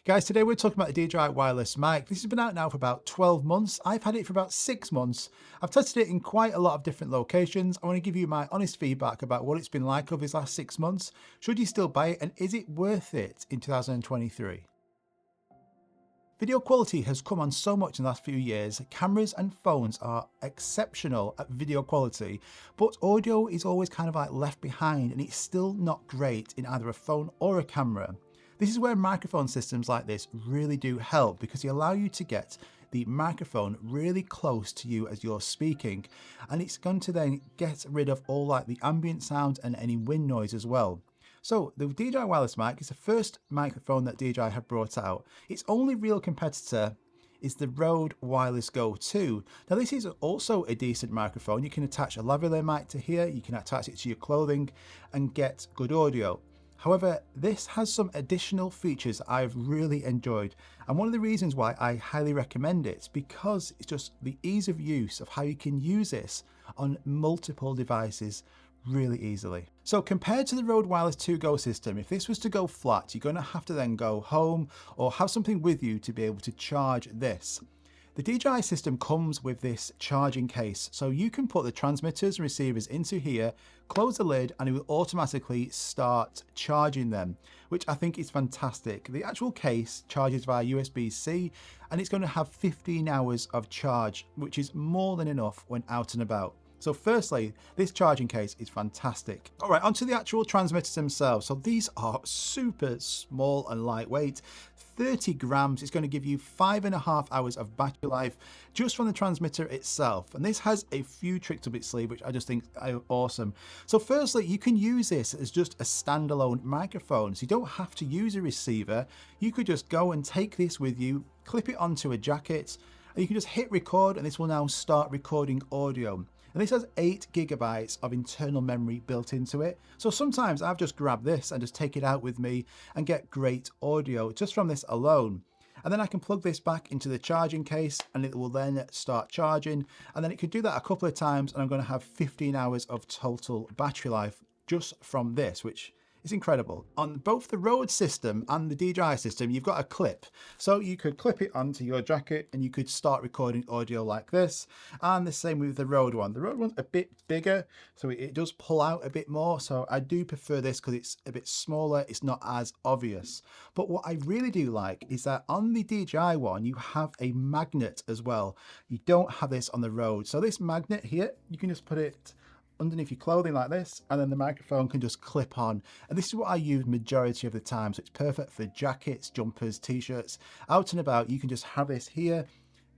Guys, today we're talking about the DJI wireless mic. This has been out now for about 12 months. I've had it for about 6 months. I've tested it in quite a lot of different locations. I want to give you my honest feedback about what it's been like over these last 6 months. Should you still buy it, and is it worth it in 2023? Video quality has come on so much in the last few years. Cameras and phones are exceptional at video quality, but audio is always kind of like left behind, and it's still not great in either a phone or a camera. This is where microphone systems like this really do help, because they allow you to get the microphone really close to you as you're speaking, and it's going to then get rid of all like the ambient sound and any wind noise as well. So the DJI wireless mic is the first microphone that DJI have brought out. Its only real competitor is the Rode Wireless Go2. Now this is also a decent microphone. You can attach a lavalier mic to here, you can attach it to your clothing and get good audio. However, this has some additional features I've really enjoyed, and one of the reasons why I highly recommend it is because it's just the ease of use of how you can use this on multiple devices really easily. So compared to the Rode Wireless 2 Go system, if this was to go flat, you're going to have to then go home or have something with you to be able to charge this. The DJI system comes with this charging case, so you can put the transmitters and receivers into here, close the lid, and it will automatically start charging them, which I think is fantastic. The actual case charges via USB-C, and it's going to have 15 hours of charge, which is more than enough when out and about. So firstly, this charging case is fantastic. All right, onto the actual transmitters themselves. So these are super small and lightweight. 30 grams is going to give you 5.5 hours of battery life just from the transmitter itself. And this has a few tricks up its sleeve, which I just think are awesome. So firstly, you can use this as just a standalone microphone. So you don't have to use a receiver. You could just go and take this with you, clip it onto a jacket, and you can just hit record, and this will now start recording audio. And this has 8 gigabytes of internal memory built into it. So sometimes I've just grabbed this and just take it out with me and get great audio just from this alone. And then I can plug this back into the charging case, and it will then start charging. And then it could do that a couple of times, and I'm going to have 15 hours of total battery life just from this, which is incredible. On both the Rode system and the DJI system, you've got a clip. So you could clip it onto your jacket and you could start recording audio like this. And the same with the Rode one. The Rode one's a bit bigger, so it does pull out a bit more. So I do prefer this because it's a bit smaller. It's not as obvious. But what I really do like is that on the DJI one, you have a magnet as well. You don't have this on the Rode. So this magnet here, you can just put it underneath your clothing like this, and then the microphone can just clip on. And this is what I use majority of the time, so it's perfect for jackets, jumpers, t-shirts, out and about. You can just have this here.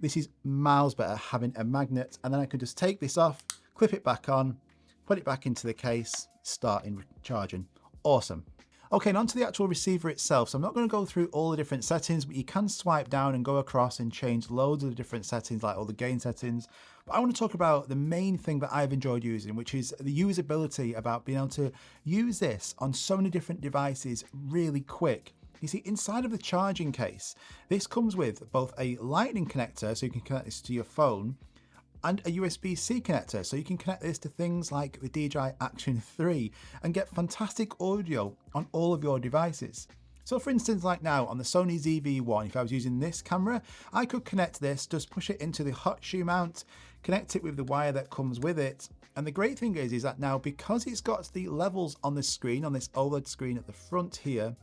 This is miles better having a magnet, and then I can just take this off, clip it back on, put it back into the case, start in charging. Awesome. Okay, and onto the actual receiver itself. So I'm not going to go through all the different settings, but you can swipe down and go across and change loads of the different settings, like all the gain settings. But I want to talk about the main thing that I've enjoyed using, which is the usability, about being able to use this on so many different devices really quick. You see, inside of the charging case, this comes with both a lightning connector, so you can connect this to your phone, and a USB-C connector, so you can connect this to things like the DJI Action 3 and get fantastic audio on all of your devices. So for instance, like now on the Sony ZV-1, if I was using this camera, I could connect this, just push it into the hot shoe mount, connect it with the wire that comes with it. And the great thing is that now, because it's got the levels on the screen, on this OLED screen at the front here,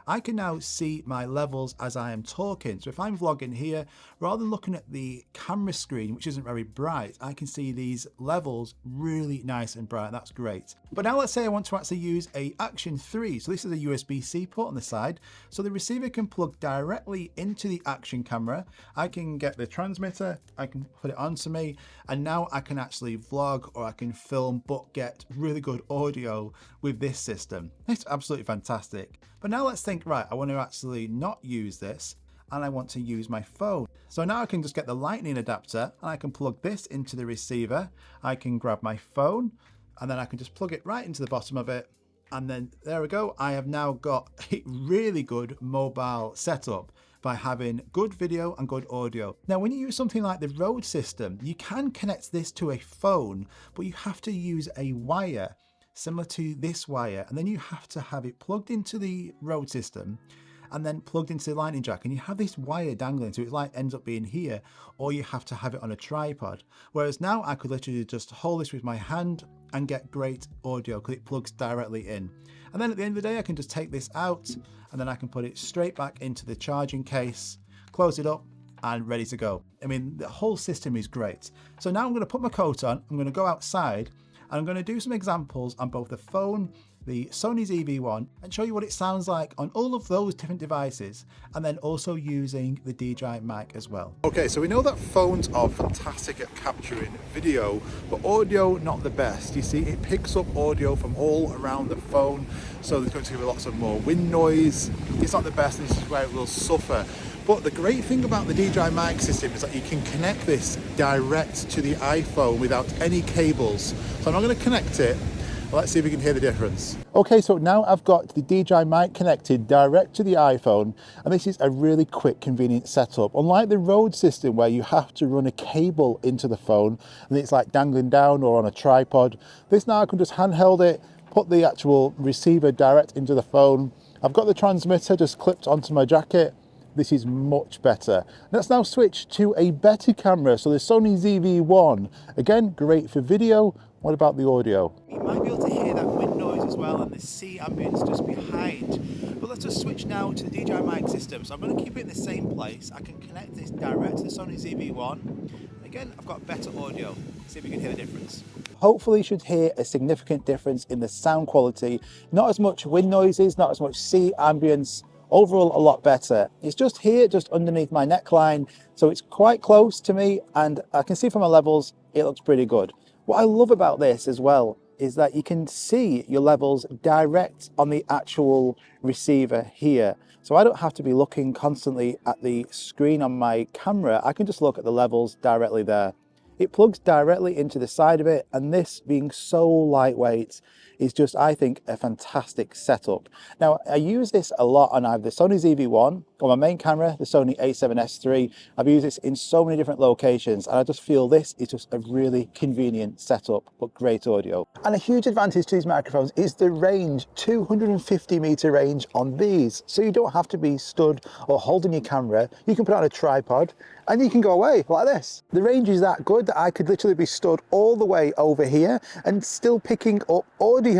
I can now see my levels as I am talking. So if I'm vlogging here, rather than looking at the camera screen, which isn't very bright, I can see these levels really nice and bright. That's great. But now let's say I want to actually use a Action 3. So this is a USB-C port on the side. So the receiver can plug directly into the Action camera. I can get the transmitter, I can put it onto me, and now I can actually vlog or I can film, but get really good audio with this system. It's absolutely fantastic. But now let's think, right, I want to actually not use this, and I want to use my phone. So now I can just get the lightning adapter, and I can plug this into the receiver. I can grab my phone, and then I can just plug it right into the bottom of it. And then there we go. I have now got a really good mobile setup by having good video and good audio. Now, when you use something like the Rode system, you can connect this to a phone, but you have to use a wire similar to this wire, and then you have to have it plugged into the Rode system, and then plugged into the lightning jack, and you have this wire dangling, so it like ends up being here, or you have to have it on a tripod. Whereas now I could literally just hold this with my hand and get great audio because it plugs directly in. And then at the end of the day, I can just take this out and then I can put it straight back into the charging case, close it up, and ready to go. I mean, the whole system is great. So now I'm going to put my coat on, I'm going to go outside, and I'm going to do some examples on both the phone, the Sony ZV-1, and show you what it sounds like on all of those different devices, and then also using the DJI Mic as well. Okay, so we know that phones are fantastic at capturing video, but audio not the best. You see, it picks up audio from all around the phone, so there's going to be lots of more wind noise. It's not the best, and this is where it will suffer. But the great thing about the DJI Mic system is that you can connect this direct to the iPhone without any cables. So I'm not going to connect it. Let's see if we can hear the difference. Okay, so now I've got the DJI Mic connected direct to the iPhone, and this is a really quick, convenient setup. Unlike the Rode system where you have to run a cable into the phone and it's like dangling down or on a tripod, this now I can just handheld it, put the actual receiver direct into the phone. I've got the transmitter just clipped onto my jacket. This is much better. Let's now switch to a better camera. So the Sony ZV-1, again, great for video. What about the audio? You might be able to hear that wind noise as well and the sea ambience just behind. But let's just switch now to the DJI Mic system. So I'm going to keep it in the same place. I can connect this direct to the Sony ZV-1. Again, I've got better audio. See if you can hear the difference. Hopefully you should hear a significant difference in the sound quality. Not as much wind noises, not as much sea ambience. Overall, a lot better. It's just here, just underneath my neckline, so it's quite close to me, and I can see from my levels, it looks pretty good. What I love about this as well is that you can see your levels direct on the actual receiver here. So I don't have to be looking constantly at the screen on my camera. I can just look at the levels directly there. It plugs directly into the side of it, and this being so lightweight is just, I think, a fantastic setup. Now, I use this a lot on either the Sony ZV-1 or my main camera, the Sony a7S III. I've used this in so many different locations, and I just feel this is just a really convenient setup, but great audio. And a huge advantage to these microphones is the range, 250-meter range on these. So you don't have to be stood or holding your camera. You can put it on a tripod, and you can go away like this. The range is that good that I could literally be stood all the way over here and still picking up audio.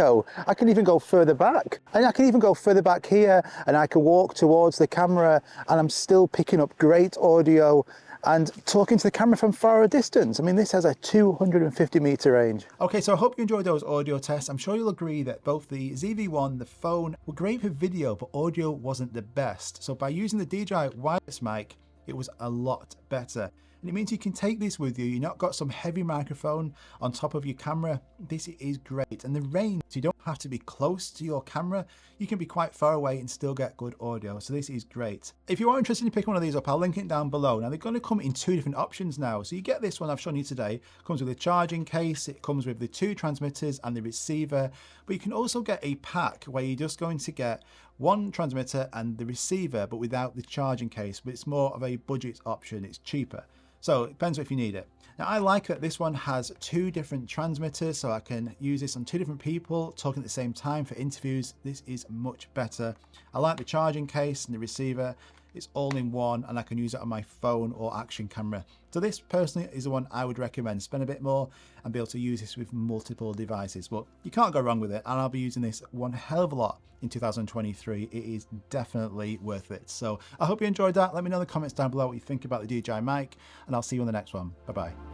I can even go further back, and I can even go further back here, and I can walk towards the camera and I'm still picking up great audio and talking to the camera from far a distance. I mean, this has a 250-meter range. Okay, so I hope you enjoyed those audio tests. I'm sure you'll agree that both the ZV-1, the phone, were great for video, but audio wasn't the best. So by using the DJI wireless mic, it was a lot better. And it means you can take this with you. You've not got some heavy microphone on top of your camera. This is great. And the range, you don't have to be close to your camera. You can be quite far away and still get good audio. So this is great. If you are interested in picking one of these up, I'll link it down below. Now they're going to come in two different options now. So you get this one I've shown you today. It comes with a charging case. It comes with the two transmitters and the receiver. But you can also get a pack where you're just going to get one transmitter and the receiver, but without the charging case. But it's more of a budget option. It's cheaper. So it depends if you need it. Now I like that this one has two different transmitters, so I can use this on two different people talking at the same time for interviews. This is much better. I like the charging case and the receiver. It's all in one, and I can use it on my phone or action camera. So this personally is the one I would recommend. Spend a bit more and be able to use this with multiple devices, but you can't go wrong with it. And I'll be using this one hell of a lot in 2023. It is definitely worth it. So I hope you enjoyed that. Let me know in the comments down below what you think about the DJI Mic, and I'll see you on the next one. Bye bye.